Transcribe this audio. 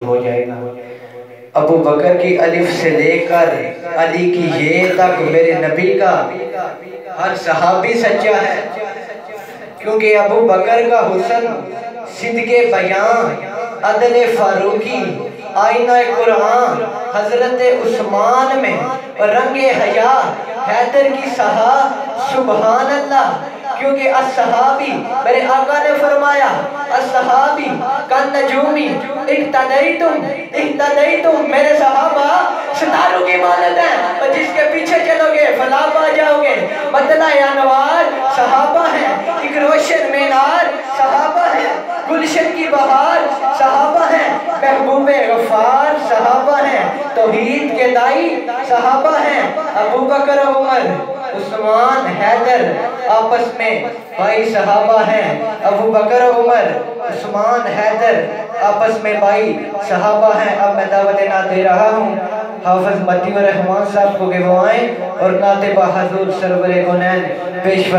हो जाएगा। अबू बकर की अलिफ से लेकर अली की ये तक मेरे नबी का हर सहाबी सच्चा है, क्योंकि अबू बकर का हुस्न, सिद्के बयान, अदले फारूकी, आईना कुरान हजरत उस्मान में और रंगे हया हैदर की सहा सुबहान अल्लाह। क्योंकि अस्सहाबी, मेरे आका ने फरमाया, अस्सहाबी कन नजूमी इक्तदईतुम, मेरे सहाबा सितारों की मानत है, और जिसके पीछे चलोगे फलाह पा जाओगे। बदला अनवार सहाबा है, एक रोशन मीनार सहाबा है, गुलशन की बहार सहाबा है, महबूबे गफ्फार सहाबा है, तौहीद के दाई सहाबा है। अबू बकर उमर उस्मान हैदर आपस में भाई सहाबा हैं। अबू बकर उमर उस्मान हैदर आपस में भाई सहाबा हैं। अब मैं दावत नात दे रहा हूँ हाफिज मतीउर रहमान साहब को गिवाएं और नाते बहादुर सरवरे कौनैन पेश